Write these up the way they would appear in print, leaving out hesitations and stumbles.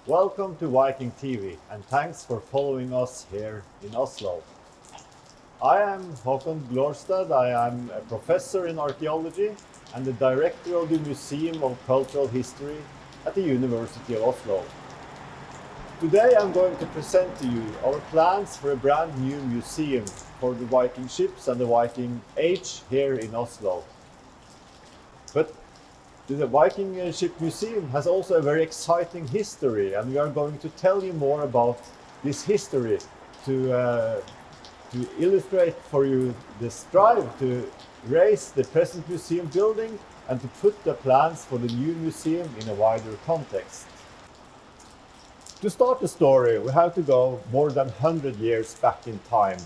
Welcome to Viking.TV and thanks for following us here in Oslo. I am Håkon Glørstad. I am a professor in archaeology and the director of the Museum of Cultural History at the University of Oslo. Today I'm going to present to you our plans for a brand new museum for the Viking ships and the Viking Age here in Oslo. But the Viking Ship Museum has also a very exciting history, and we are going to tell you more about this history to illustrate for you the strive to raise the present museum building and to put the plans for the new museum in a wider context. To start the story, we have to go more than 100 years back in time,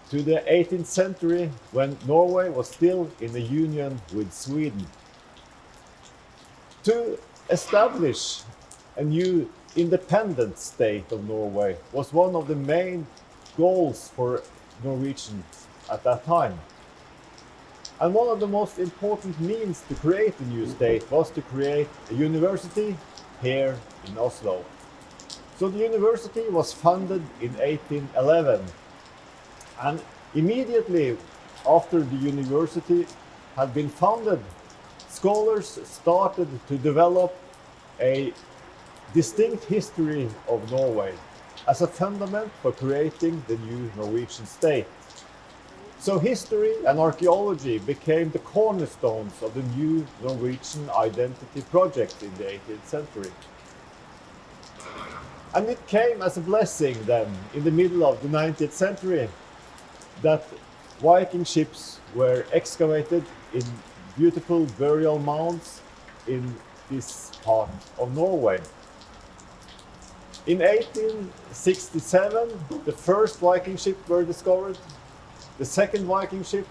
to the 18th century when Norway was still in a union with Sweden. To establish a new independent state of Norway was one of the main goals for Norwegians at that time. And one of the most important means to create a new state was to create a university here in Oslo. So the university was founded in 1811, and immediately after the university had been founded, scholars started to develop a distinct history of Norway as a fundament for creating the new Norwegian state. So history and archaeology became the cornerstones of the new Norwegian identity project in the 18th century. And it came as a blessing then, in the middle of the 19th century, that Viking ships were excavated in beautiful burial mounds in this part of Norway. In 1867, the first Viking ship were discovered. The second Viking ship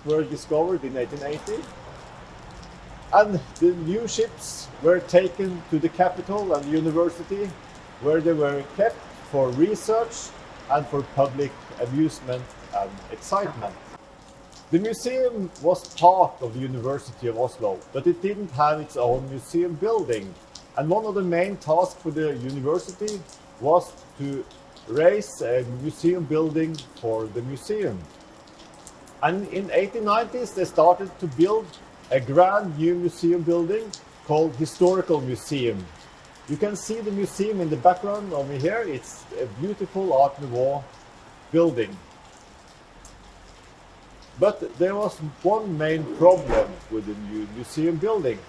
were discovered in 1880. And the new ships were taken to the capital and the university, where they were kept for research and for public amusement and excitement. The museum was part of the University of Oslo, but it didn't have its own museum building. And one of the main tasks for the university was to raise a museum building for the museum. And in the 1890s, they started to build a grand new museum building called Historical Museum. You can see the museum in the background over here. It's a beautiful Art Nouveau building. But there was one main problem with the new museum building.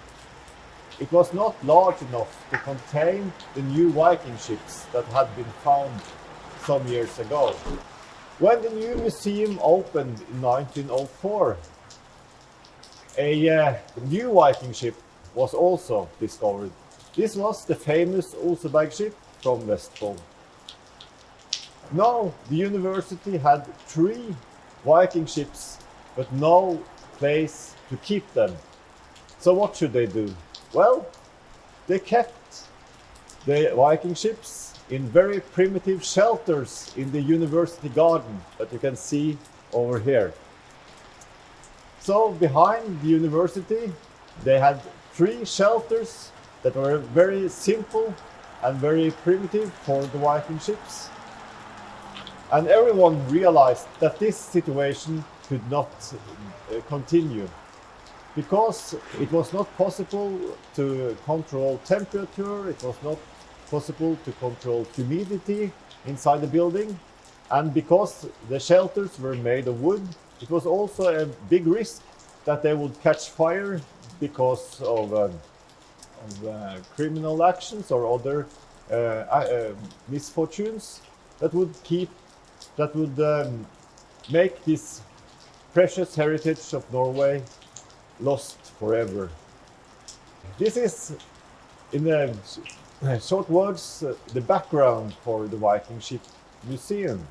It was not large enough to contain the new Viking ships that had been found some years ago. When the new museum opened in 1904, a new Viking ship was also discovered. This was the famous Oseberg ship from Vestfold. Now the university had 3 Viking ships, but no place to keep them. So what should they do? Well, they kept the Viking ships in very primitive shelters in the university garden that you can see over here. So behind the university, they had 3 shelters that were very simple and very primitive for the Viking ships. And everyone realized that this situation could not continue, because it was not possible to control temperature, it was not possible to control humidity inside the building, and because the shelters were made of wood, it was also a big risk that they would catch fire because of criminal actions or other misfortunes that would make this precious heritage of Norway lost forever. This is, in short words, the background for the Viking Ship Museum.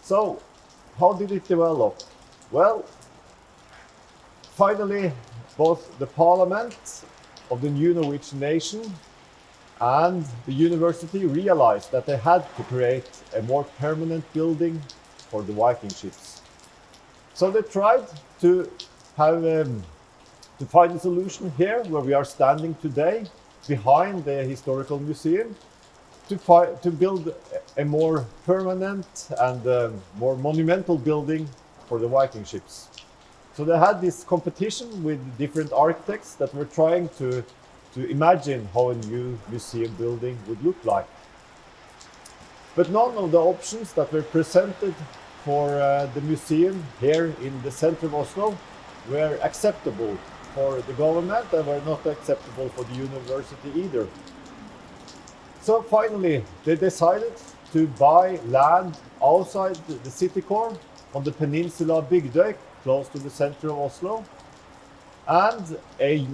So, how did it develop? Well, finally, both the parliament of the new Norwegian nation and the university realized that they had to create a more permanent building for the Viking ships. So they tried to find a solution here where we are standing today behind the historical museum to build a more permanent and more monumental building for the Viking ships. So they had this competition with different architects that were trying to imagine how a new museum building would look like. But none of the options that were presented for the museum here in the center of Oslo were acceptable for the government and were not acceptable for the university either. So finally, they decided to buy land outside the city core on the peninsula Bygdøy, close to the center of Oslo. And a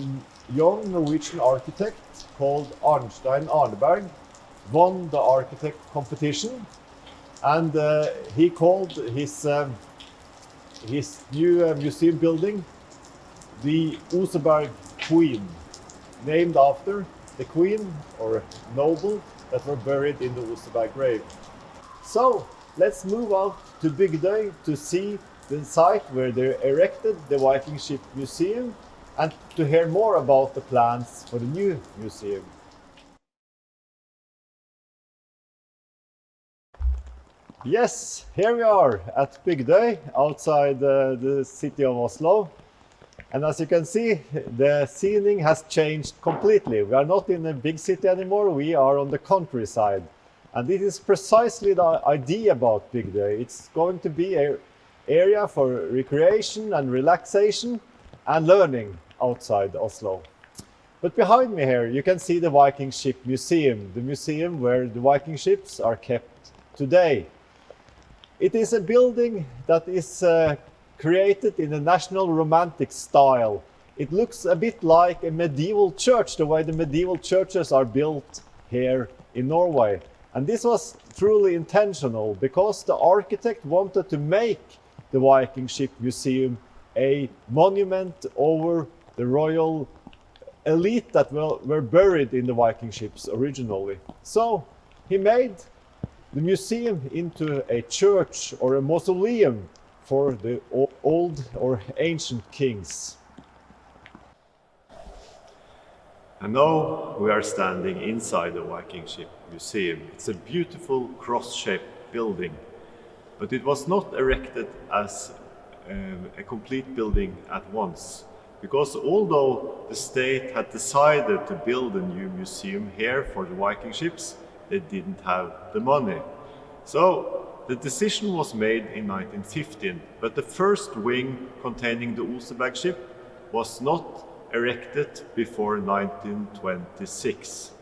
young Norwegian architect called Arnstein Arneberg won the architect competition. And he called his new museum building the Oseberg Queen, named after the queen or noble that were buried in the Oseberg grave. So let's move out to Bygdøy to see the site where they erected the Viking Ship Museum and to hear more about the plans for the new museum. Yes, here we are at Bygdøy, outside the city of Oslo. And as you can see, the scening has changed completely. We are not in a big city anymore, we are on the countryside. And this is precisely the idea about Bygdøy. It's going to be an area for recreation and relaxation and learning outside Oslo. But behind me here, you can see the Viking Ship Museum, the museum where the Viking ships are kept today. It is a building that is created in a national romantic style. It looks a bit like a medieval church, the way the medieval churches are built here in Norway. And this was truly intentional because the architect wanted to make the Viking Ship Museum a monument over the royal elite that were buried in the Viking ships originally. So he made the museum into a church or a mausoleum for the old or ancient kings. And now we are standing inside the Viking Ship Museum. It's a beautiful cross-shaped building, but it was not erected as a complete building at once, because although the state had decided to build a new museum here for the Viking ships, they didn't have the money. So the decision was made in 1915, but the first wing containing the Oseberg ship was not erected before 1926.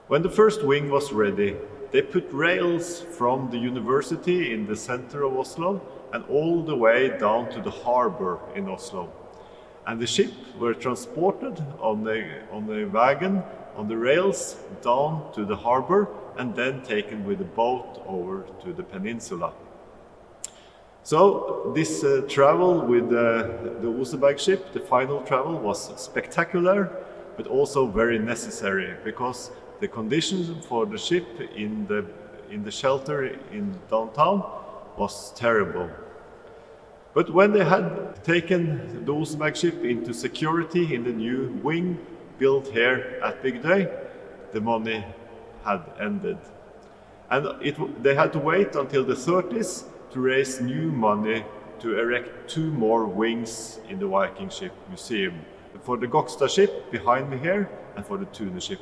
When the first wing was ready, they put rails from the university in the center of Oslo and all the way down to the harbor in Oslo. And the ship were transported on the wagon, on the rails, down to the harbor and then taken with a boat over to the peninsula. So this travel with the Oseberg ship, the final travel, was spectacular, but also very necessary, because the conditions for the ship in the shelter in downtown was terrible. But when they had taken the Oseberg ship into security in the new wing built here at Bygdøy, the money had ended. And they had to wait until the 30s to raise new money to erect 2 more wings in the Viking Ship Museum. For the Gokstad ship behind me here and for the Tune ship.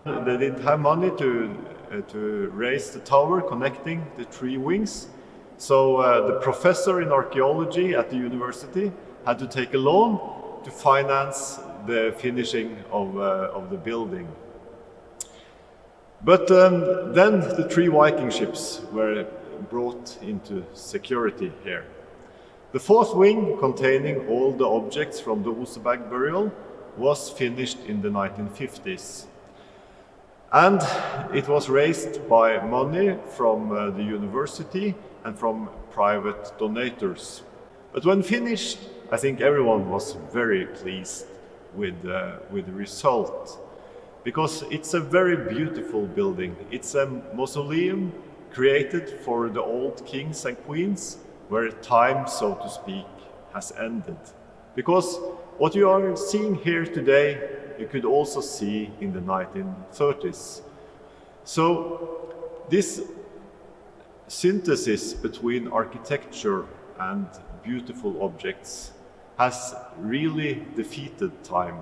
They didn't have money to raise the tower connecting the 3 wings. So the professor in archaeology at the university had to take a loan to finance the finishing of the building. But then the 3 Viking ships were brought into security here. The 4th wing, containing all the objects from the Oseberg burial, was finished in the 1950s. And it was raised by money from the university and from private donators. But when finished, I think everyone was very pleased with the result, because it's a very beautiful building. It's a mausoleum created for the old kings and queens, where time, so to speak, has ended. Because what you are seeing here today you could also see in the 1930s. So this synthesis between architecture and beautiful objects has really defeated time.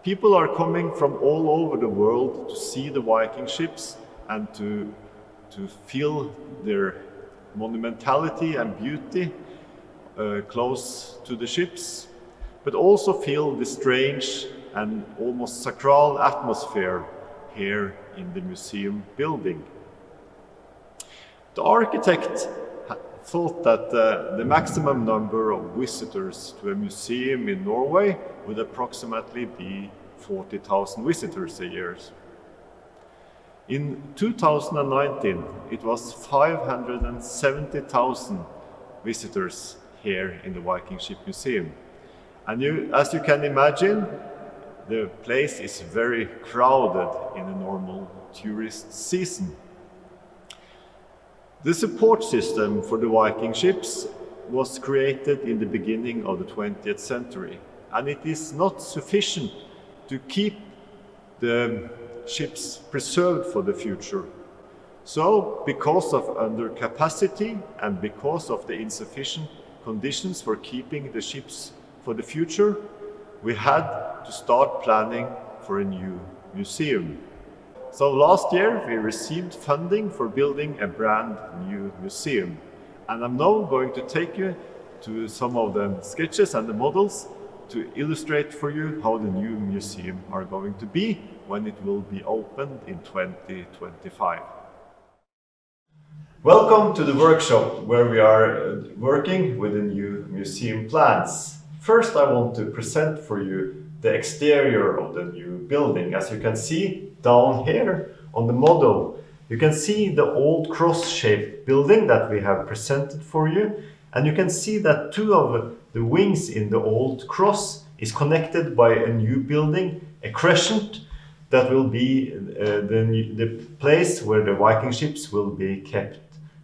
People are coming from all over the world to see the Viking ships and to feel their monumentality and beauty close to the ships, but also feel the strange and almost sacral atmosphere here in the museum building. The architect thought that the maximum number of visitors to a museum in Norway would approximately be 40,000 visitors a year. In 2019, it was 570,000 visitors here in the Viking Ship Museum. And as you can imagine, the place is very crowded in a normal tourist season. The support system for the Viking ships was created in the beginning of the 20th century, and it is not sufficient to keep the ships preserved for the future. So, because of undercapacity and because of the insufficient conditions for keeping the ships for the future, we had to start planning for a new museum. So last year we received funding for building a brand new museum. And I'm now going to take you to some of the sketches and the models to illustrate for you how the new museum are going to be when it will be opened in 2025. Welcome to the workshop where we are working with the new museum plans. First, I want to present for you the exterior of the new building. As you can see down here on the model, you can see the old cross-shaped building that we have presented for you. And you can see that two of the wings in the old cross is connected by a new building, a crescent, that will be the place where the Viking ships will be kept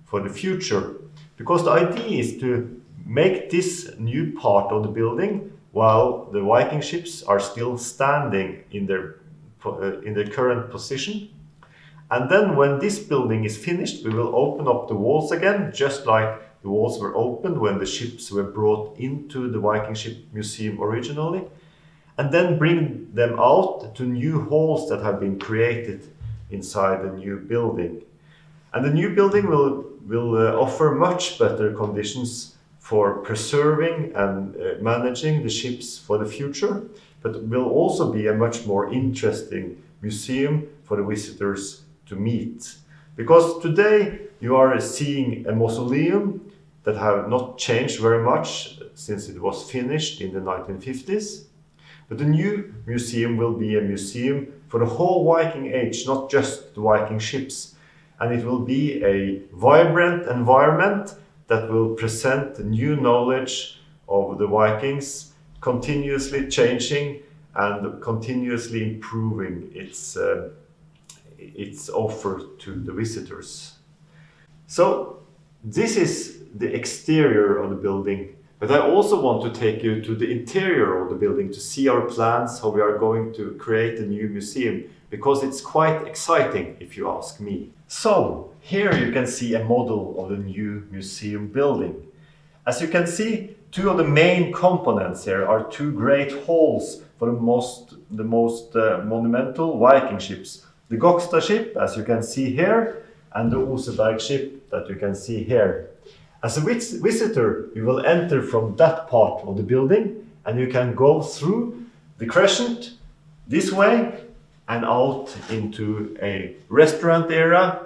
for the future. Because the idea is to make this new part of the building while the Viking ships are still standing in their current position. And then when this building is finished, we will open up the walls again, just like the walls were opened when the ships were brought into the Viking Ship Museum originally, and then bring them out to new halls that have been created inside the new building. And the new building will offer much better conditions for preserving and managing the ships for the future, but will also be a much more interesting museum for the visitors to meet. Because today you are seeing a mausoleum that have not changed very much since it was finished in the 1950s. But the new museum will be a museum for the whole Viking Age, not just the Viking ships. And it will be a vibrant environment that will present new knowledge of the Vikings, continuously changing and continuously improving its offer to the visitors. So this is the exterior of the building, but I also want to take you to the interior of the building to see our plans, how we are going to create a new museum, because it's quite exciting if you ask me. So here you can see a model of the new museum building. As you can see, two of the main components here are two great halls for the most monumental Viking ships. The Gokstad ship, as you can see here, and the Oseberg ship that you can see here. As a visitor, you will enter from that part of the building, and you can go through the crescent this way and out into a restaurant area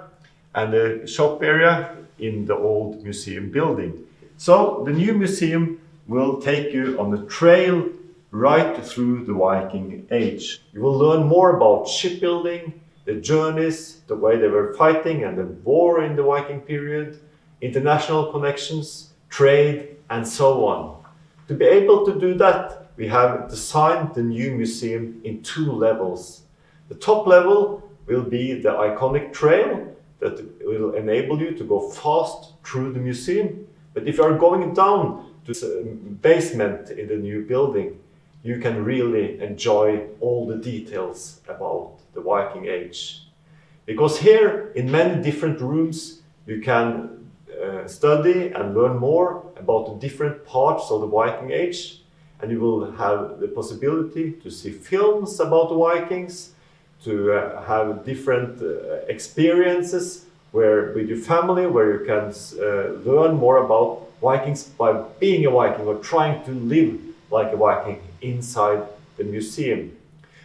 and a shop area in the old museum building. So the new museum will take you on a trail right through the Viking Age. You will learn more about shipbuilding, the journeys, the way they were fighting and the war in the Viking period, international connections, trade, and so on. To be able to do that, we have designed the new museum in two levels. The top level will be the iconic trail that will enable you to go fast through the museum. But if you are going down to the basement in the new building, you can really enjoy all the details about the Viking Age. Because here, in many different rooms, you can study and learn more about the different parts of the Viking Age, and you will have the possibility to see films about the Vikings, to have different experiences with your family, where you can learn more about Vikings by being a Viking or trying to live like a Viking inside the museum.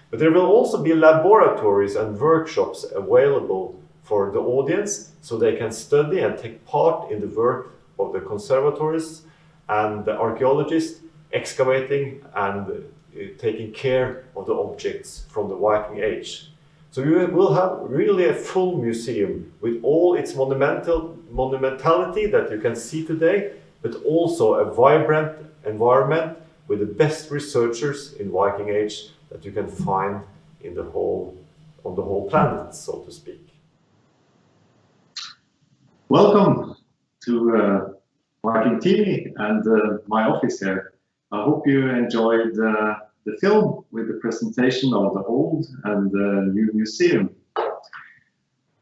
But there will also be laboratories and workshops available for the audience, so they can study and take part in the work of the conservators and the archaeologists excavating and taking care of the objects from the Viking Age. So you will have really a full museum with all its monumentality that you can see today, but also a vibrant environment with the best researchers in Viking Age that you can find on the whole planet, so to speak. Welcome to Viking.TV and my office here. I hope you enjoyed the film with the presentation of the old and the new museum.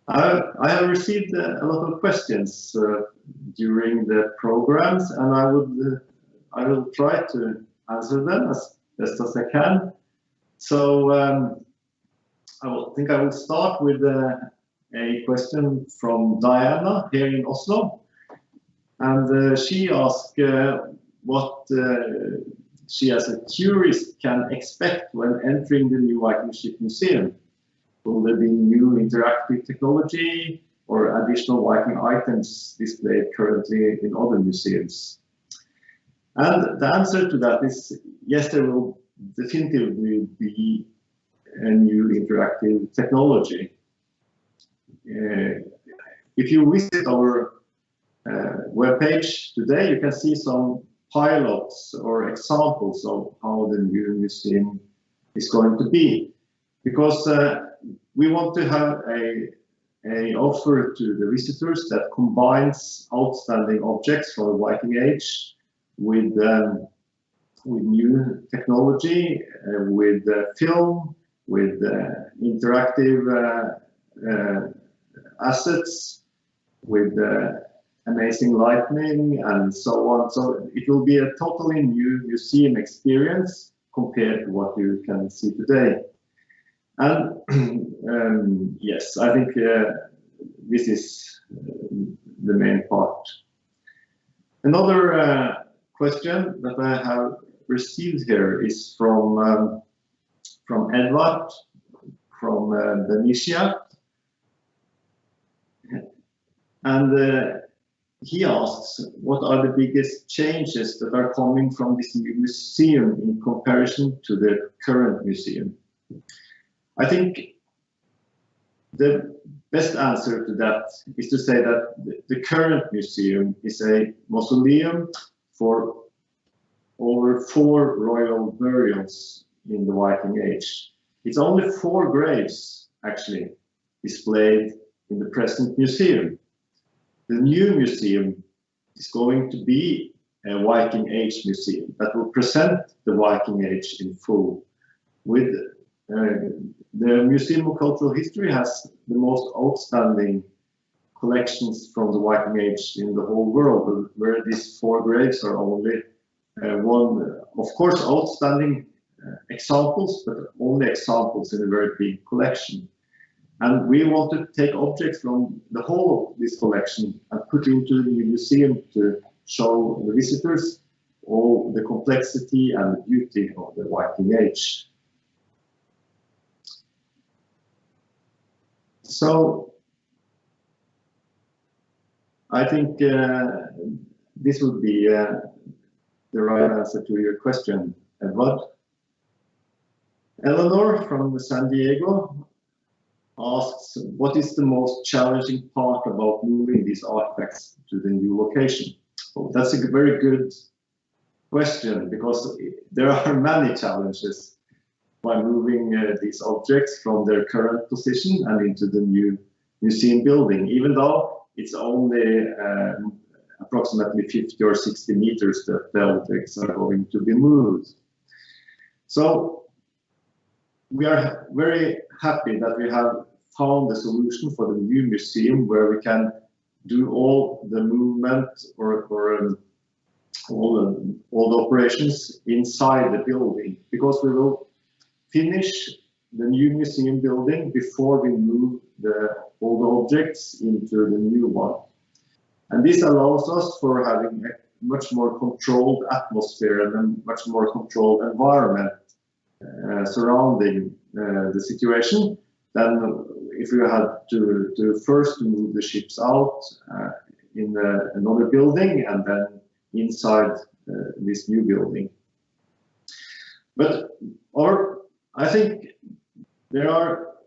I have received a lot of questions during the programs, and I will try to answer them as best as I can. So I will start with a question from Diana here in Oslo, and she asked what she as a tourist can expect when entering the new Viking Ship Museum. Will there be new interactive technology or additional Viking items displayed currently in other museums? And the answer to that is yes, there will definitively be a new interactive technology. If you visit our webpage today, you can see some pilots or examples of how the new museum is going to be. Because we want to have an offer to the visitors that combines outstanding objects from the Viking Age with new technology, with film, with interactive assets, with amazing lighting and so on. So it will be a totally new museum experience compared to what you can see today. And yes, I think this is the main part. Another question that I have received here is from Edward from Benicia, and he asks, what are the biggest changes that are coming from this new museum in comparison to the current museum? I think the best answer to that is to say that the current museum is a mausoleum for over 4 royal burials in the Viking Age. It's only 4 graves actually displayed in the present museum. The new museum is going to be a Viking Age museum that will present the Viking Age in full. With the Museum of Cultural History has the most outstanding collections from the Viking Age in the whole world, where these 4 graves are only one, of course, outstanding examples, but only examples in a very big collection. And we want to take objects from the whole of this collection and put into the museum to show the visitors all the complexity and the beauty of the Viking Age. So I think this would be the right answer to your question, Edward. Eleanor from San Diego asks, what is the most challenging part about moving these artifacts to the new location? Well, that's a very good question, because there are many challenges by moving these objects from their current position and into the new museum building, even though it's only approximately 50 or 60 meters that the objects are going to be moved. So we are very happy that we have found a solution for the new museum where we can do all the movement or all the operations inside the building, because we will finish the new museum building before we move all the objects into the new one. And this allows us for having a much more controlled atmosphere and a much more controlled environment surrounding the situation than if we had to first move the ships out in another building and then inside this new building. But I think there are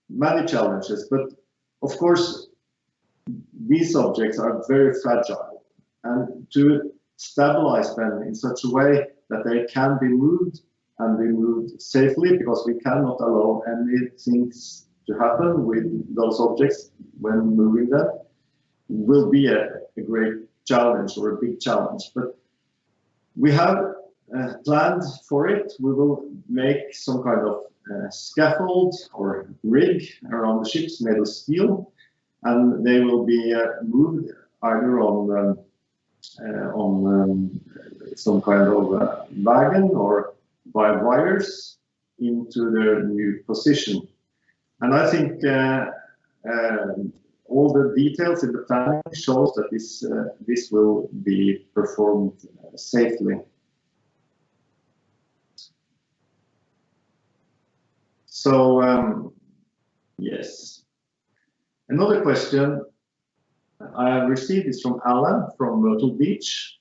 many challenges, but of course these objects are very fragile, and to stabilize them in such a way that they can be moved and be moved safely, because we cannot allow any things to happen with those objects when moving them, will be a great challenge, or a big challenge. But we have planned for it. We will make some kind of scaffold or rig around the ships made of steel, and they will be moved either on some kind of wagon or by wires into their new position. And I think all the details in the planning shows that this will be performed safely. So yes. Another question I have received is from Alan from Myrtle Beach,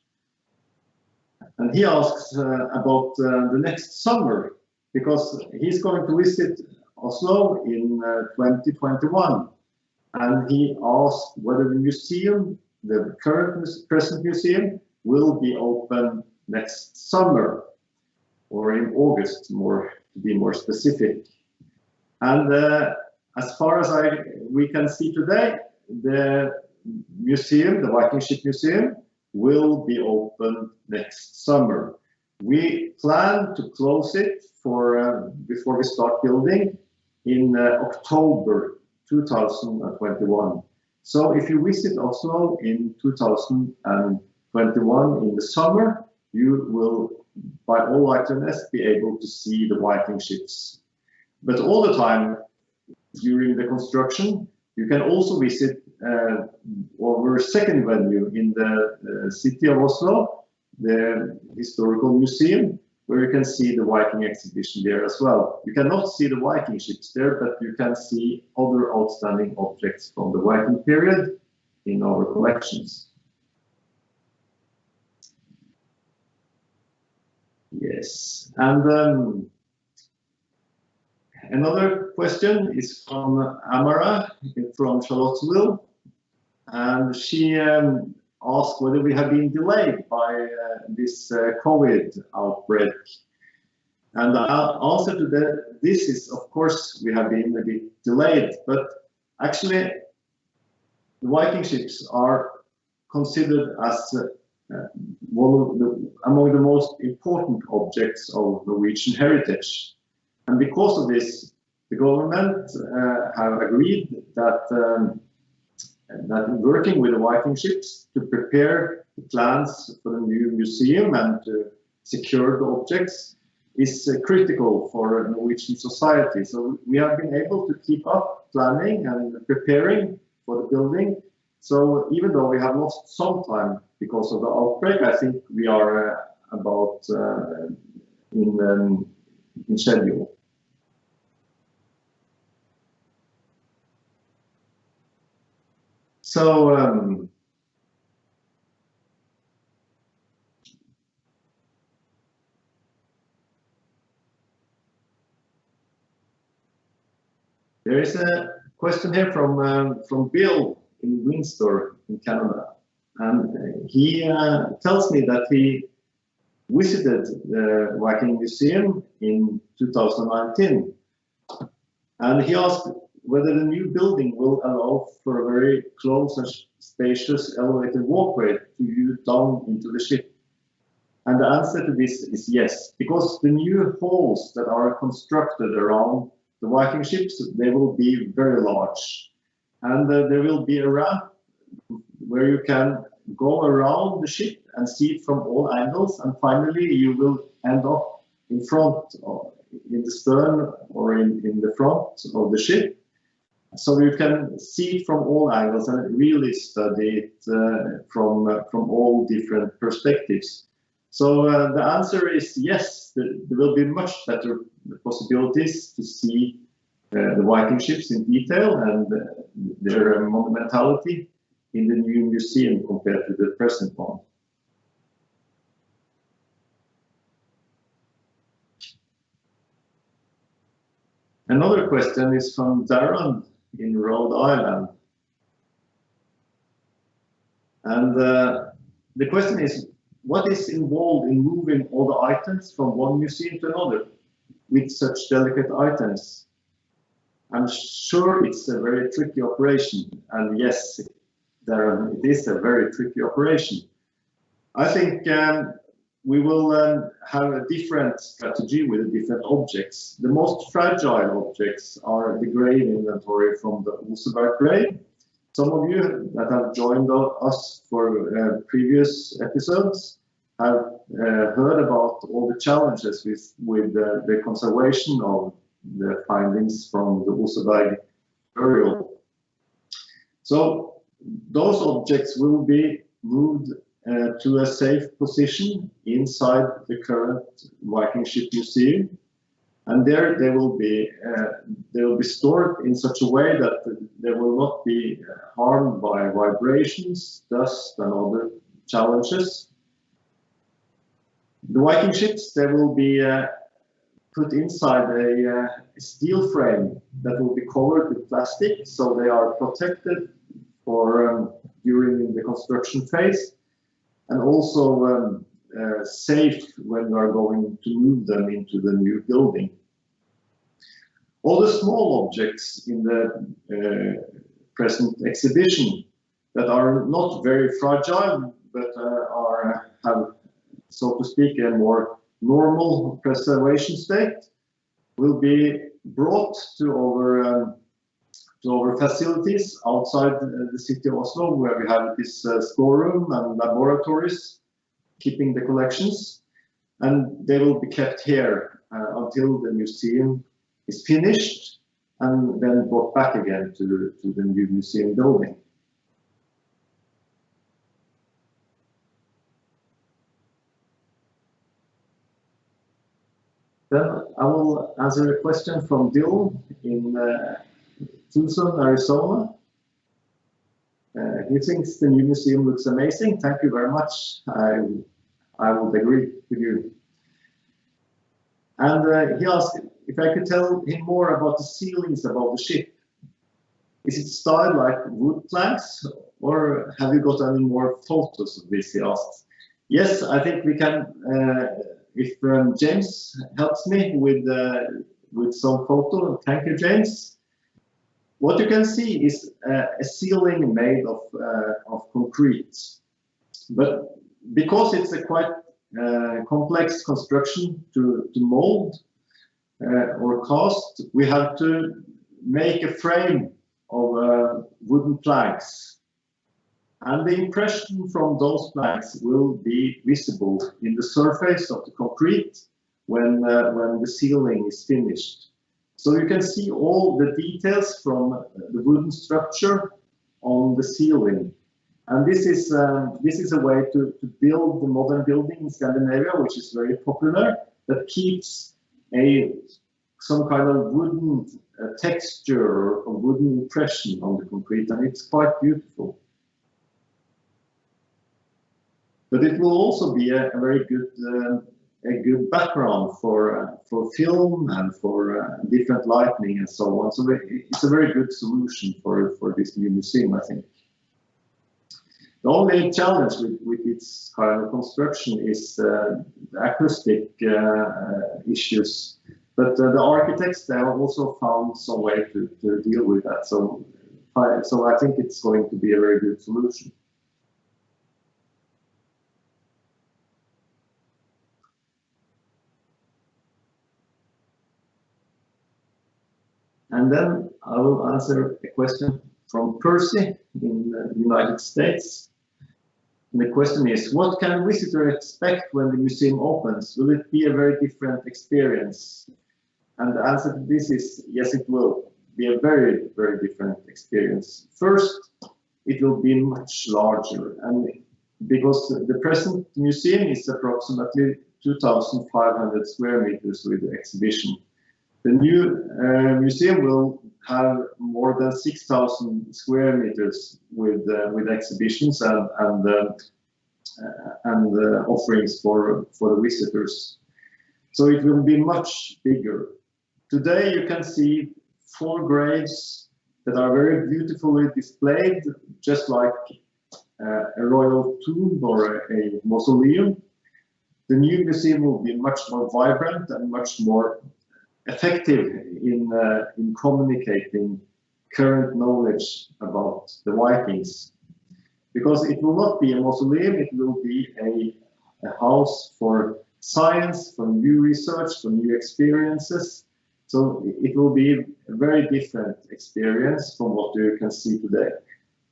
and he asks about the next summer, because he's going to visit Oslo in 2021, and he asked whether the museum, the present museum, will be open next summer or in August, to be more specific. And as far as we can see today, the museum, the Viking Ship Museum, will be open next summer. We plan to close it before we start building in October 2021. So if you visit Oslo in 2021 in the summer, you will, by all likeliness, be able to see the Viking ships. But all the time during the construction, you can also visit our second venue in the city of Oslo, the Historical Museum, where you can see the Viking exhibition there as well. You cannot see the Viking ships there, but you can see other outstanding objects from the Viking period in our collections. Yes, and another question is from Amara from Charlottesville, and she asked whether we have been delayed by this COVID outbreak. And the answer to this is, of course, we have been a bit delayed, but actually the Viking ships are considered as among the most important objects of Norwegian heritage. And because of this, the government have agreed that working with the Viking ships to prepare the plans for the new museum and to secure the objects is critical for Norwegian society. So we have been able to keep up planning and preparing for the building. So even though we have lost some time because of the outbreak, I think we are about in schedule. So there is a question here from Bill in Windsor in Canada, and he tells me that he visited the Viking Museum in 2019, and he asked whether the new building will allow for a very close and spacious elevated walkway to view down into the ship. And the answer to this is yes, because the new halls that are constructed around the Viking ships, they will be very large. And there will be a ramp where you can go around the ship and see it from all angles, and finally you will end up in front, in the stern or in the front of the ship. So you can see it from all angles and really study it from all different perspectives. So the answer is yes, there will be much better possibilities to see the Viking ships in detail and their monumentality in the new museum compared to the present one. Another question is from Darren in Rhode Island. And the question is, what is involved in moving all the items from one museum to another with such delicate items? I'm sure it's a very tricky operation, and yes, Darren, it is a very tricky operation. I think we will have a different strategy with the different objects. The most fragile objects are the grave inventory from the Oseberg grave. Some of you that have joined us for previous episodes have heard about all the challenges with the conservation of the findings from the Oseberg burial. So those objects will be moved to a safe position inside the current Viking ship museum, and there they will be stored in such a way that they will not be harmed by vibrations, dust, and other challenges. The Viking ships, they will be put inside a steel frame that will be covered with plastic, so they are protected for during the construction phase, and also safe when we are going to move them into the new building. All the small objects in the present exhibition that are not very fragile, but have, so to speak, a more normal preservation state, will be brought to our facilities outside the city of Oslo, where we have this storeroom and laboratories keeping the collections, and they will be kept here until the museum is finished and then brought back again to the new museum building. Then I will answer a question from Dylan in Tucson, Arizona. He thinks the new museum looks amazing. Thank you very much. I would agree with you. And he asked if I could tell him more about the ceilings above the ship. Is it styled like wood planks, or have you got any more photos of this? He asked. Yes, I think we can. If James helps me with some photo, thank you, James. What you can see is a ceiling made of concrete, but because it's a quite complex construction to mold or cast, we have to make a frame of wooden planks, and the impression from those planks will be visible in the surface of the concrete when the ceiling is finished. So you can see all the details from the wooden structure on the ceiling. And this is a way to build the modern building in Scandinavia, which is very popular, that keeps some kind of wooden texture or wooden impression on the concrete, and it's quite beautiful. But it will also be a very good background for film and for different lighting and so on. So it's a very good solution for this new museum, I think. The only challenge with its kind of construction is the acoustic issues. But the architects, they have also found some way to deal with that. So I think it's going to be a very good solution. And then I will answer a question from Percy in the United States. And the question is, what can a visitor expect when the museum opens? Will it be a very different experience? And the answer to this is, yes, it will be a very, very different experience. First, it will be much larger, and because the present museum is approximately 2,500 square meters with the exhibition. The new museum will have more than 6,000 square meters with exhibitions and offerings for the visitors. So it will be much bigger. Today you can see 4 graves that are very beautifully displayed, just like a royal tomb or a mausoleum. The new museum will be much more vibrant and much more effective in communicating current knowledge about the Vikings. Because it will not be a mausoleum, it will be a house for science, for new research, for new experiences. So it will be a very different experience from what you can see today.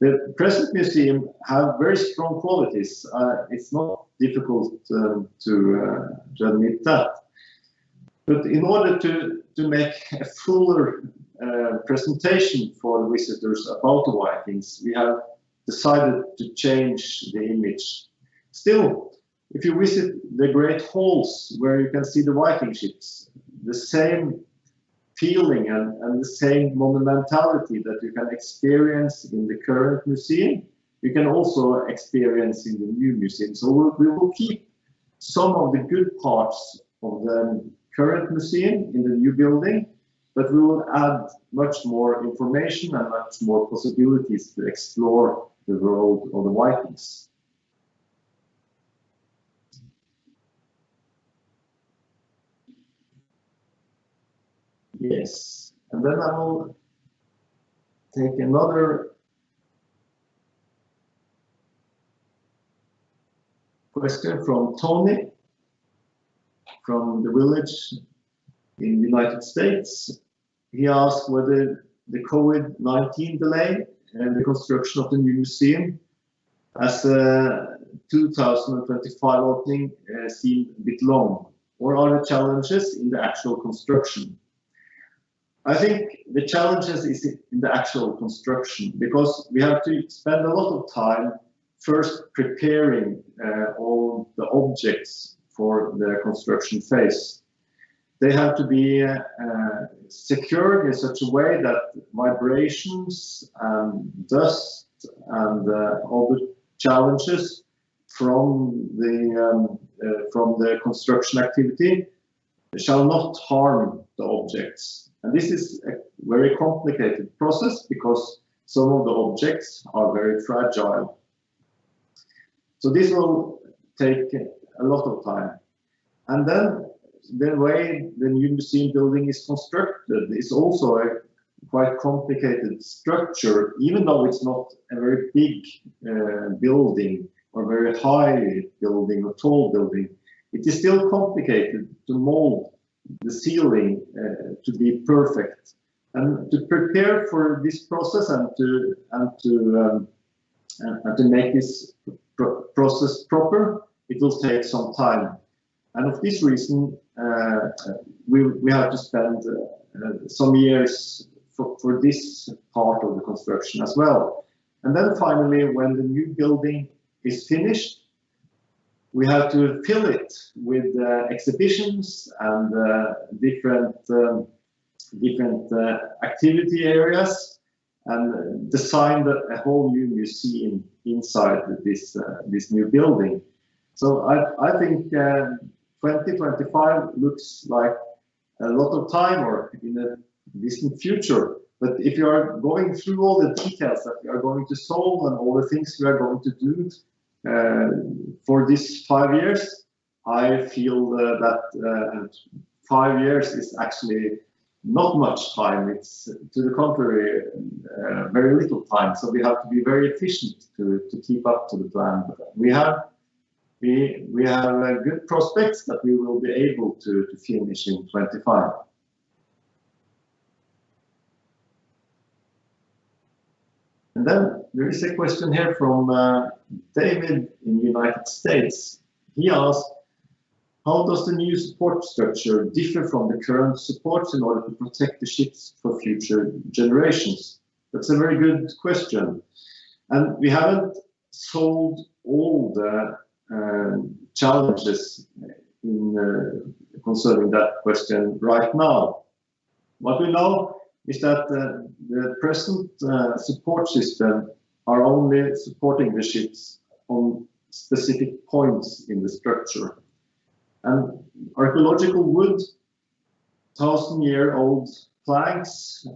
The present museum have very strong qualities. It's not difficult to admit that. But in order to make a fuller presentation for the visitors about the Vikings, we have decided to change the image. Still, if you visit the great halls where you can see the Viking ships, the same feeling and the same monumentality that you can experience in the current museum, you can also experience in the new museum. So we will keep some of the good parts of the current museum in the new building, but we will add much more information and much more possibilities to explore the world of the Vikings. Yes, and then I will take another question from Tony from the village in the United States. He asked whether the COVID-19 delay and the construction of the new museum as a 2025 opening seemed a bit long, or are there challenges in the actual construction? I think the challenges is in the actual construction, because we have to spend a lot of time first preparing all the objects for the construction phase. They have to be secured in such a way that vibrations and dust and other challenges from the construction activity shall not harm the objects. And this is a very complicated process because some of the objects are very fragile. So this will take a lot of time. And then the way the new museum building is constructed is also a quite complicated structure, even though it's not a very big building or very high building or tall building. It is still complicated to mold the ceiling to be perfect. And to prepare for this process and to make this process proper, it will take some time. And of this reason, we have to spend some years for this part of the construction as well. And then finally, when the new building is finished, we have to fill it with exhibitions and different activity areas, and design a whole new museum inside this new building. So I think 2025 looks like a lot of time or in a distant future. But if you are going through all the details that we are going to solve and all the things we are going to do for these 5 years, I feel that 5 years is actually not much time. It's to the contrary, very little time. So we have to be very efficient to keep up to the plan. But we have good prospects that we will be able to finish in 25. And then there is a question here from David in the United States. He asked, how does the new support structure differ from the current supports in order to protect the ships for future generations? That's a very good question. And we haven't solved all the challenges in concerning that question right now. What we know is that the present support system are only supporting the ships on specific points in the structure. And archaeological wood, 1,000-year-old planks,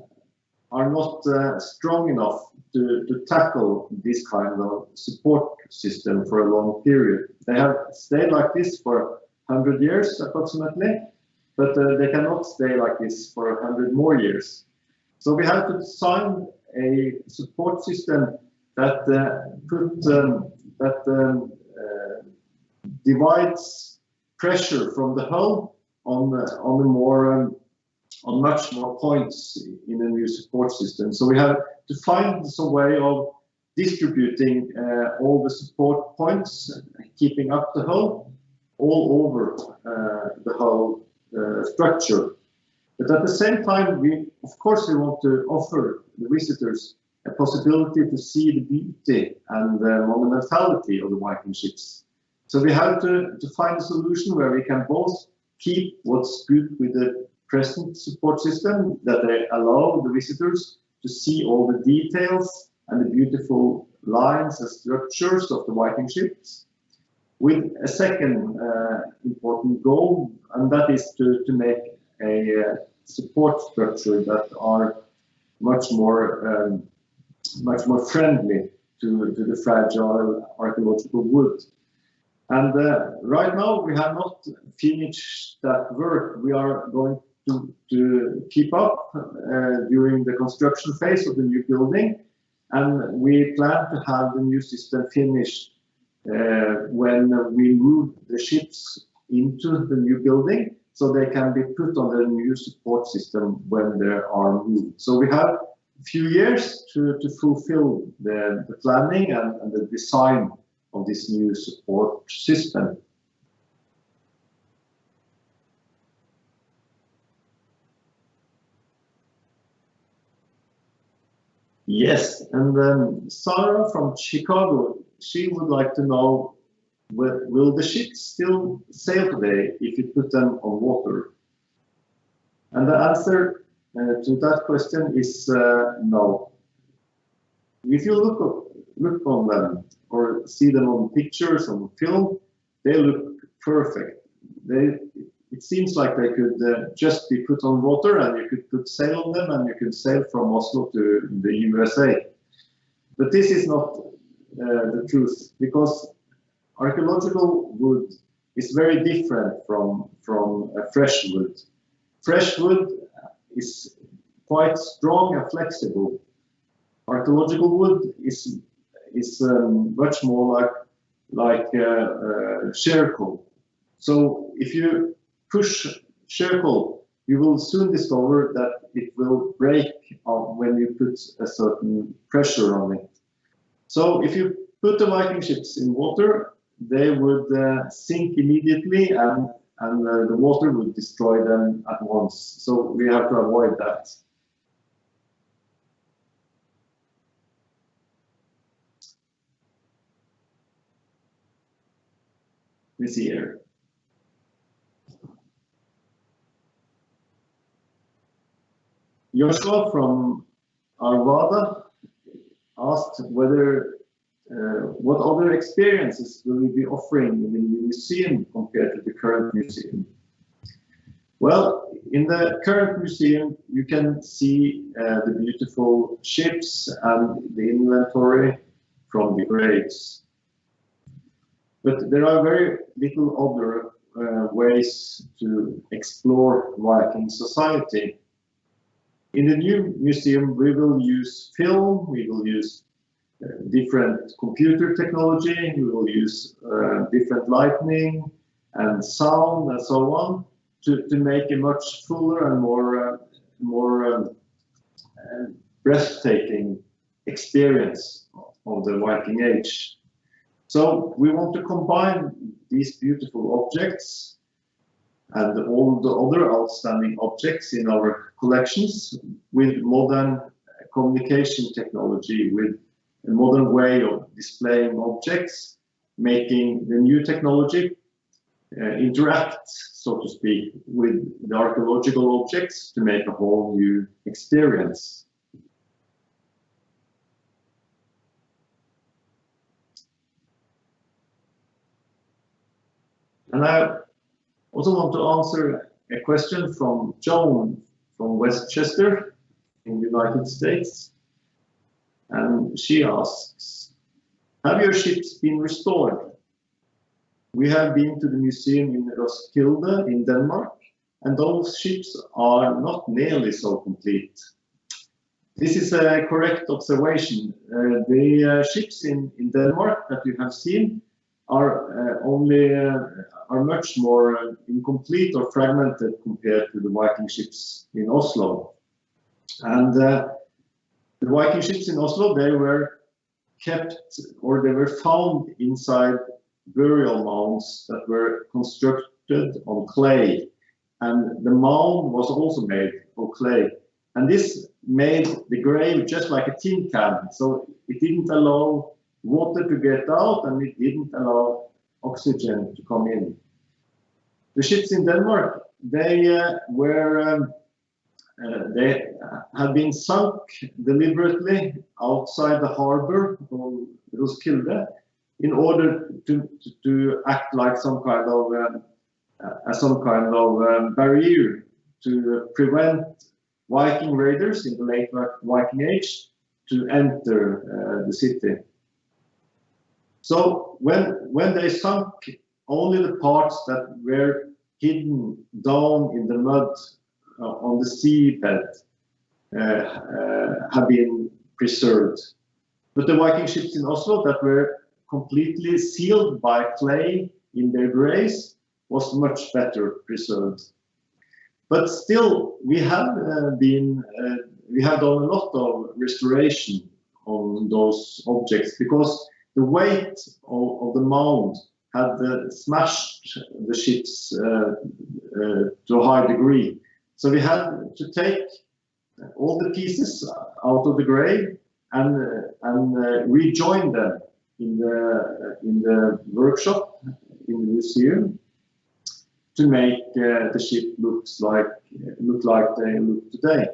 are not strong enough to tackle this kind of support system for a long period. They have stayed like this for 100 years approximately, but they cannot stay like this for 100 more years. So we have to design a support system that divides pressure from the hull on much more points in a new support system. So we have to find some way of distributing all the support points, keeping up the hull all over the hull structure. But at the same time, of course, we want to offer the visitors a possibility to see the beauty and the monumentality of the Viking ships. So we have to find a solution where we can both keep what's good with the present support system, that they allow the visitors to see all the details and the beautiful lines and structures of the Viking ships, with a second important goal, and that is to make a support structure that are much more friendly to the fragile archaeological wood. And right now we have not finished that work. We are going to keep up during the construction phase of the new building, and we plan to have the new system finished when we move the ships into the new building, so they can be put on the new support system when they are moved. So we have a few years to fulfill the planning and the design of this new support system. Yes, and Sarah from Chicago, she would like to know, will the ships still sail today if you put them on water? And the answer to that question is no. If you look on them or see them on pictures, on film, they look perfect. It seems like they could just be put on water, and you could put sail on them, and you could sail from Oslo to the USA. But this is not the truth, because archaeological wood is very different from fresh wood. Fresh wood is quite strong and flexible. Archaeological wood is much more like charcoal. So if you push charcoal, you will soon discover that it will break when you put a certain pressure on it. So if you put the Viking ships in water, they would sink immediately, and the water would destroy them at once. So we have to avoid that. We see here. Joshua from Arvada asked what other experiences will we be offering in the new museum compared to the current museum? Well, in the current museum, you can see the beautiful ships and the inventory from the graves. But there are very little other ways to explore Viking society. In the new museum, we will use film, we will use different computer technology, we will use different lighting and sound and so on to make a much fuller and more breathtaking experience of the Viking Age. So we want to combine these beautiful objects and all the other outstanding objects in our collections with modern communication technology, with a modern way of displaying objects, making the new technology interact, so to speak, with the archaeological objects to make a whole new experience. And I also want to answer a question from Joan from Westchester in the United States. And she asks, have your ships been restored? We have been to the museum in Roskilde in Denmark, and those ships are not nearly so complete. This is a correct observation. The ships in Denmark that you have seen are much more incomplete or fragmented compared to the Viking ships in Oslo. And the Viking ships in Oslo, they were kept, or they were found inside burial mounds that were constructed on clay, and the mound was also made of clay, and this made the grave just like a tin can, so it didn't allow water to get out and it didn't allow oxygen to come in. The ships in Denmark, they had been sunk deliberately outside the harbor of Roskilde in order to act like some kind of barrier to prevent Viking raiders in the late Viking Age to enter the city. So when they sunk, only the parts that were hidden down in the mud on the seabed have been preserved. But the Viking ships in Oslo that were completely sealed by clay in their graves was much better preserved. But still, we have done a lot of restoration on those objects because the weight of the mound had smashed the ships to a high degree. So we had to take all the pieces out of the grave and rejoin them in the workshop in the museum to make the ship look like they look today.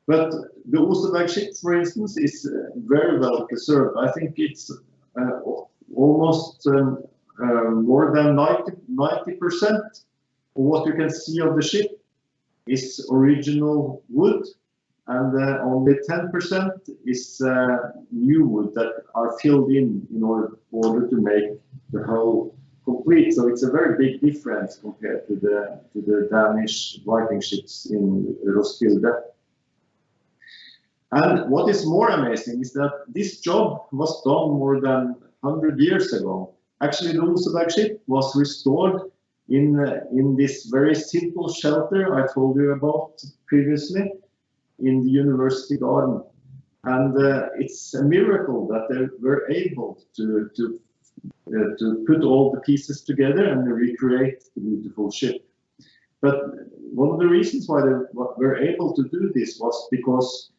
But the Oseberg ship, for instance, is very well preserved. I think it's almost more than 90% of what you can see of the ship is original wood, and only 10% is new wood that are filled in order to make the hull complete. So it's a very big difference compared to the Danish Viking ships in Roskilde. And what is more amazing is that this job was done more than 100 years ago. Actually, the Oseberg ship was restored in this very simple shelter I told you about previously in the university garden. And it's a miracle that they were able to put all the pieces together and recreate the beautiful ship. But one of the reasons why they were able to do this was because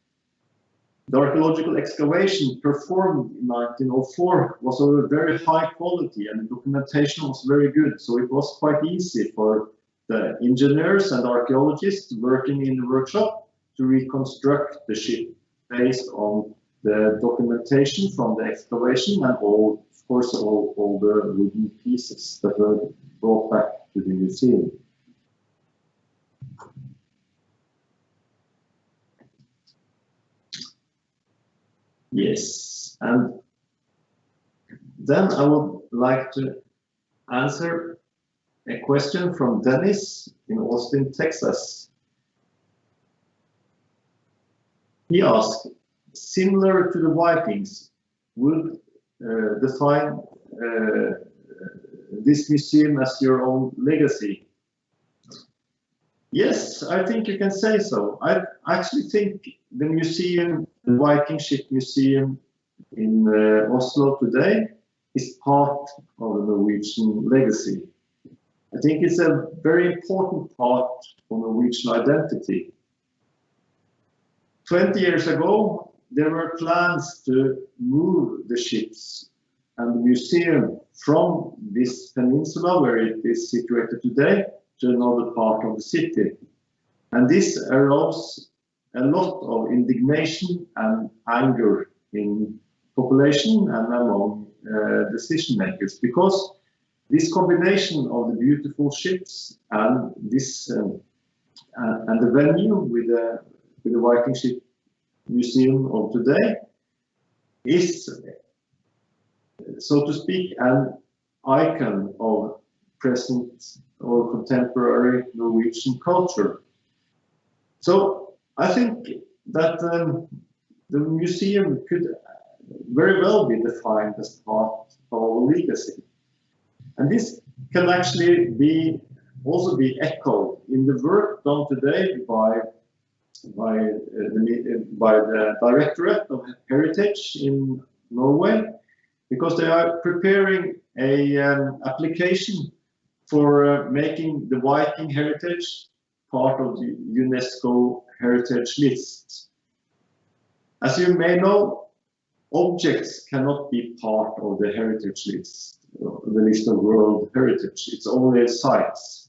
the archaeological excavation performed in 1904 was of a very high quality and the documentation was very good. So it was quite easy for the engineers and archaeologists working in the workshop to reconstruct the ship based on the documentation from the excavation and all the wooden pieces that were brought back to the museum. Yes, and then I would like to answer a question from Dennis in Austin, Texas. He asked, similar to the Vikings, would define this museum as your own legacy? Yes, I think you can say so. I actually think the museum the Viking Ship Museum in Oslo today is part of the Norwegian legacy. I think it's a very important part of Norwegian identity. 20 years ago, there were plans to move the ships and the museum from this peninsula where it is situated today to another part of the city. And this aroused a lot of indignation and anger in population and among decision makers, because this combination of the beautiful ships and this and the venue with the Viking Ship Museum of today is, so to speak, an icon of present or contemporary Norwegian culture. So I think that the museum could very well be defined as part of our legacy. And this can actually also be echoed in the work done today by the Directorate of Heritage in Norway, because they are preparing an application for making the Viking heritage part of the UNESCO heritage list. As you may know, objects cannot be part of the heritage list, the list of world heritage. It's only sites.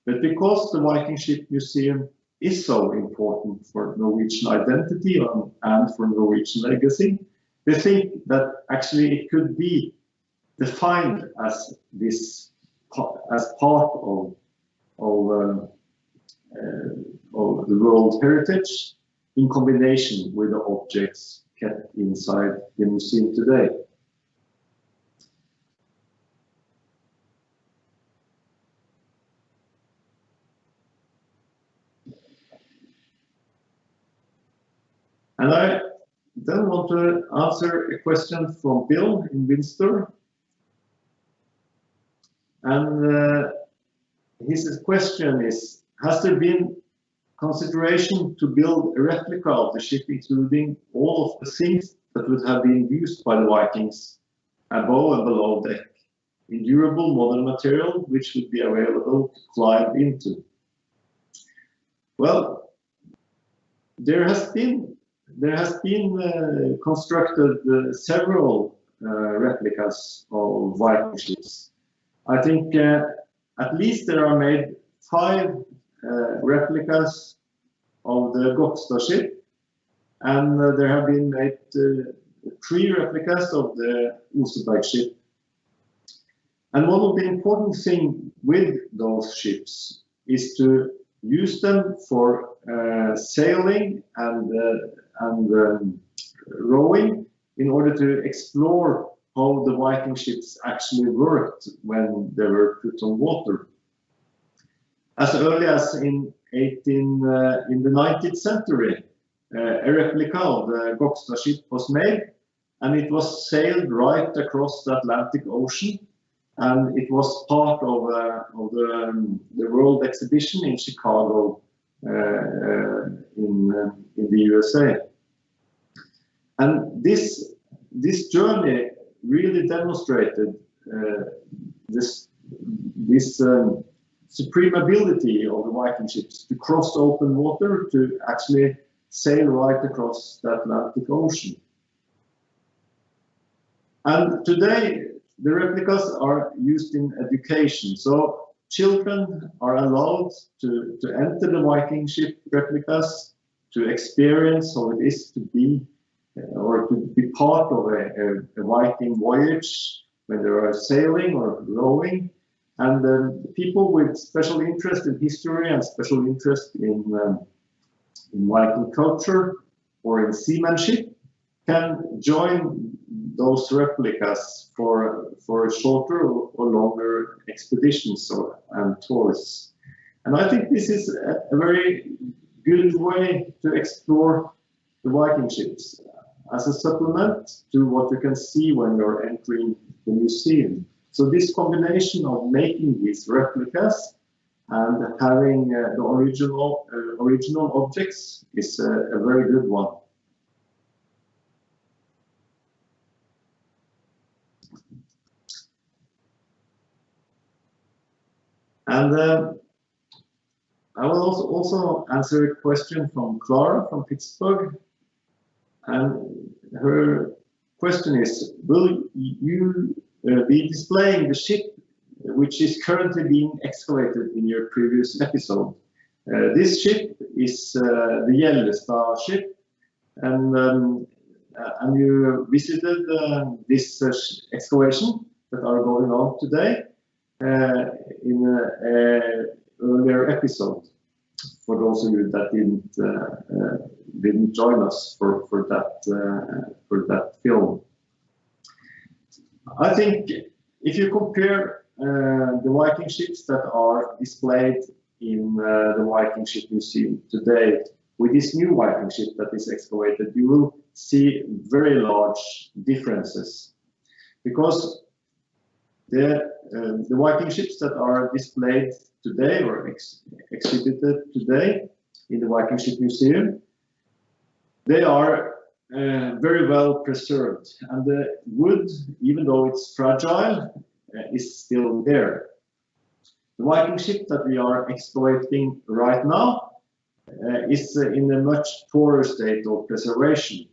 But because the Viking Ship Museum is so important for Norwegian identity and for Norwegian legacy, we think that actually it could be defined as this, as part of the world heritage in combination with the objects kept inside the museum today. And I then want to answer a question from Bill in Windsor. And his question is, has there been consideration to build a replica of the ship, including all of the things that would have been used by the Vikings above and below deck, in durable modern material which would be available to climb into? Well, there has been constructed several replicas of Viking ships. I think at least there are made 5 replicas of the Glørstad ship, and there have been made 3 replicas of the Oseberg ship. And one of the important things with those ships is to use them for sailing and rowing in order to explore how the Viking ships actually worked when they were put on water. As early as in the 19th century, a replica of the Glørstad ship was made, and it was sailed right across the Atlantic Ocean, and it was part of the World Exhibition in Chicago in the USA. And this journey really demonstrated this supreme ability of the Viking ships to cross open water, to actually sail right across the Atlantic Ocean. And today, the replicas are used in education. So children are allowed to enter the Viking ship replicas, to experience how it is to be or to be part of a Viking voyage when they are sailing or rowing. And people with special interest in history and special interest in Viking culture or in seamanship can join those replicas for shorter or longer expeditions and tours. And I think this is a very good way to explore the Viking ships as a supplement to what you can see when you're entering the museum. So this combination of making these replicas and having the original objects is a very good one. And I will also answer a question from Clara from Pittsburgh. And her question is, will you be displaying the ship which is currently being excavated in your previous episode? This ship is the Gjellestad ship, and you visited this excavation that are going on today in an earlier episode. For those of you that didn't join us for that film, I think if you compare the Viking ships that are displayed in the Viking Ship Museum today with this new Viking ship that is excavated, you will see very large differences, because the Viking ships that are displayed today or exhibited today in the Viking Ship Museum, they are very well preserved, and the wood, even though it's fragile, is still there. The Viking ship that we are excavating right now is in a much poorer state of preservation.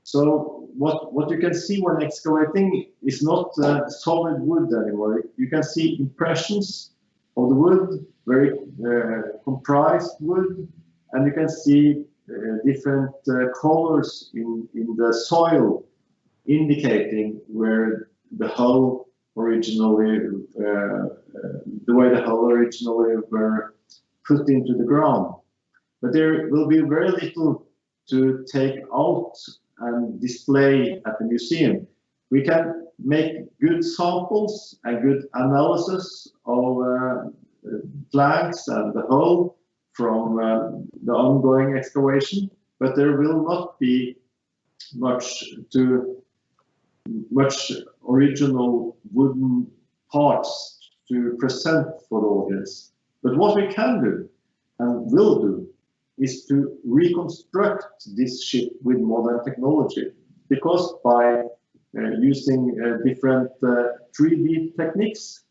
So what you can see when excavating is not solid wood anymore. You can see impressions of the wood, very comprised wood, and you can see different colors in the soil, indicating where the hull originally, the way the hull originally were put into the ground. But there will be very little to take out and display at the museum. We can make good samples and good analysis of planks and the hull from the ongoing excavation, but there will not be much original wooden parts to present for the audience. But what we can do and will do is to reconstruct this ship with modern technology, because by using different 3D techniques,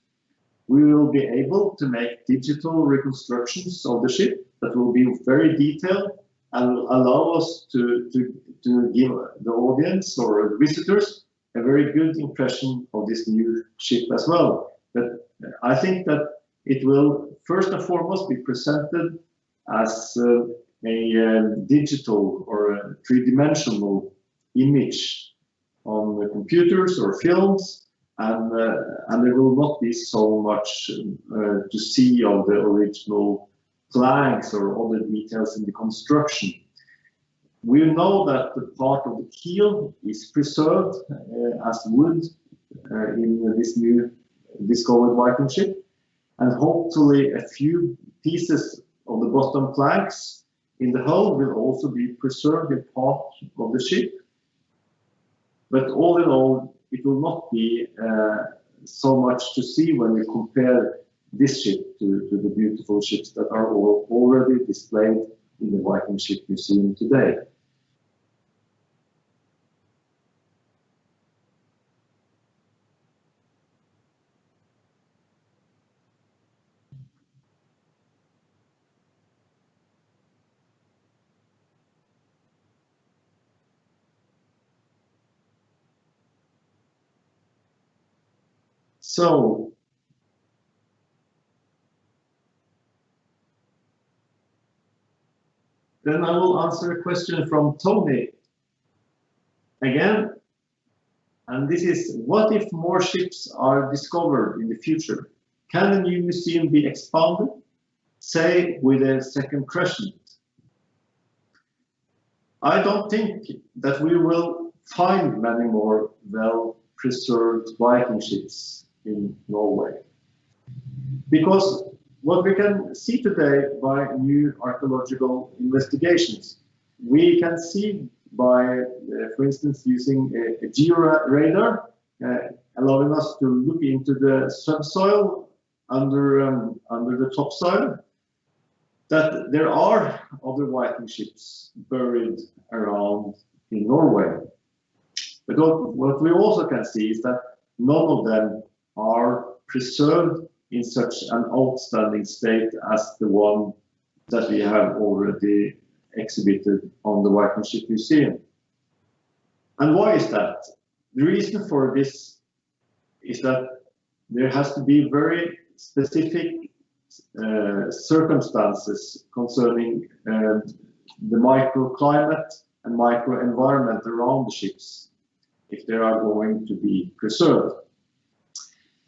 we will be able to make digital reconstructions of the ship that will be very detailed and allow us to give the audience or the visitors a very good impression of this new ship as well. But I think that it will first and foremost be presented as a digital or a three-dimensional image on the computers or films, and there will not be so much to see of the original flags or other details in the construction. We know that the part of the keel is preserved as wood in this new discovered Viking ship, and hopefully a few pieces of the bottom planks in the hull will also be preserved in part of the ship. But all in all, it will not be so much to see when we compare this ship to the beautiful ships that are already displayed in the Viking Ship Museum today. So, then I will answer a question from Tony again. And this is, what if more ships are discovered in the future? Can a new museum be expanded, say with a second crescent? I don't think that we will find many more well-preserved Viking ships in Norway. Because what we can see today by new archaeological investigations, we can see by, for instance, using a geo-radar, allowing us to look into the subsoil under the topsoil, that there are other Viking ships buried around in Norway. But what we also can see is that none of them are preserved in such an outstanding state as the one that we have already exhibited on the Viking Ship Museum. And why is that? The reason for this is that there has to be very specific circumstances concerning the microclimate and microenvironment around the ships if they are going to be preserved.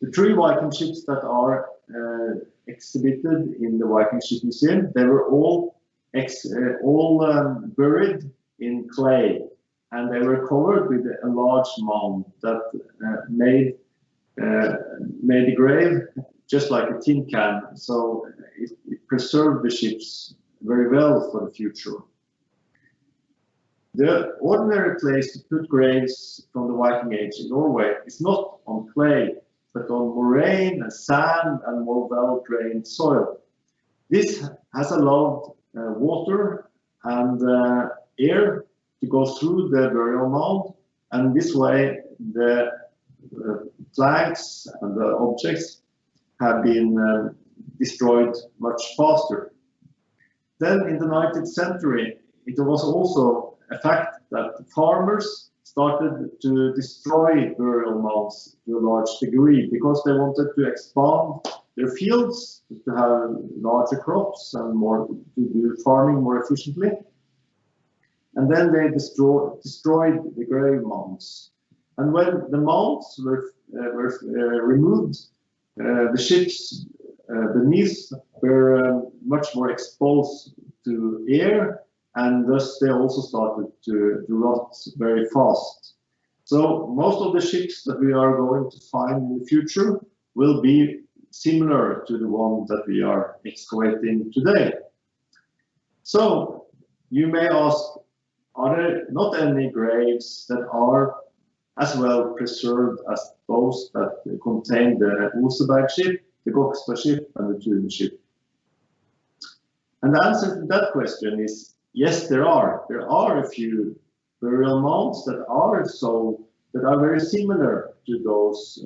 The 3 Viking ships that are exhibited in the Viking Ship Museum, they were all buried in clay, and they were covered with a large mound that made the grave just like a tin can, so it preserved the ships very well for the future. The ordinary place to put graves from the Viking Age in Norway is not on clay, but on moraine and sand and more well-drained soil. This has allowed water and air to go through the burial mound, and this way the planks and the objects have been destroyed much faster. Then in the 19th century, it was also a fact that farmers started to destroy burial mounds to a large degree because they wanted to expand their fields, to have larger crops and more to do farming more efficiently. And then they destroyed the grave mounds. And when the mounds were removed, the ships beneath were much more exposed to air, and thus they also started to rot very fast. So most of the ships that we are going to find in the future will be similar to the one that we are excavating today. So you may ask, are there not any graves that are as well preserved as those that contain the Oseberg ship, the Gokstad ship, and the Tune ship? And the answer to that question is yes, there are. There are a few burial mounds that are very similar to those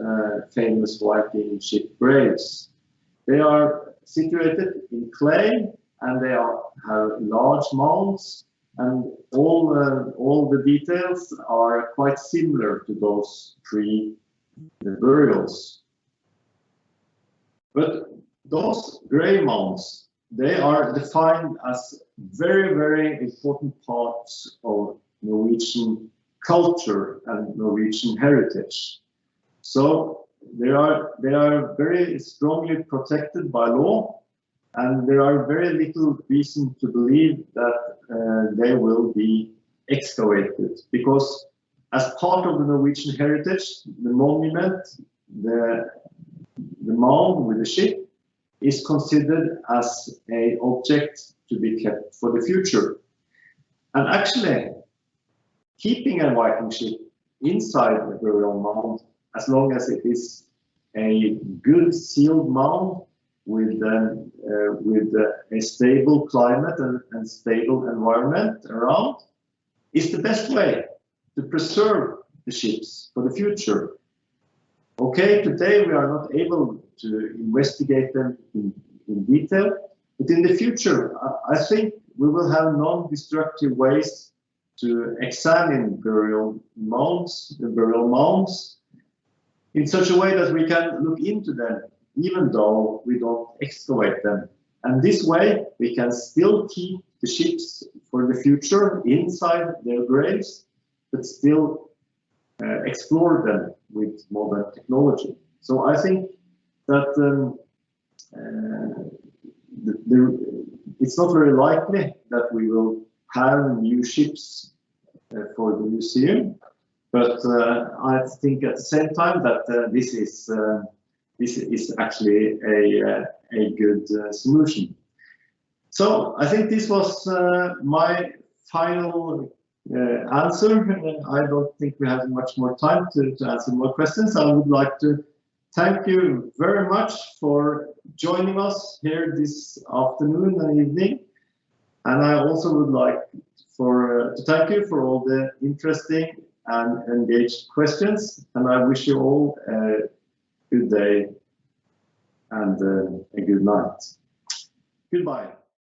famous Viking ship graves. They are situated in clay, and they have large mounds, and all the details are quite similar to those 3 burials. But those grave mounds, they are defined as very, very important parts of Norwegian culture and Norwegian heritage. So they are very strongly protected by law, and there are very little reason to believe that they will be excavated, because as part of the Norwegian heritage, the monument, the mound with the ship, is considered as an object to be kept for the future. And actually, keeping a Viking ship inside the burial mound, as long as it is a good sealed mound with a stable climate and stable environment around, is the best way to preserve the ships for the future. Okay, today we are not able to investigate them in detail, but in the future, I think we will have non-destructive ways to examine the burial mounds, in such a way that we can look into them, even though we don't excavate them. And this way, we can still keep the ships for the future inside their graves, but still explore them with modern technology. So I think that it's not very likely that we will have new ships for the museum, but I think at the same time that this is actually a good solution. So I think this was my final answer. I don't think we have much more time to answer more questions. I would like to thank you very much for joining us here this afternoon and evening. And I also would like to thank you for all the interesting and engaged questions. And I wish you all a good day. and a good night. Goodbye.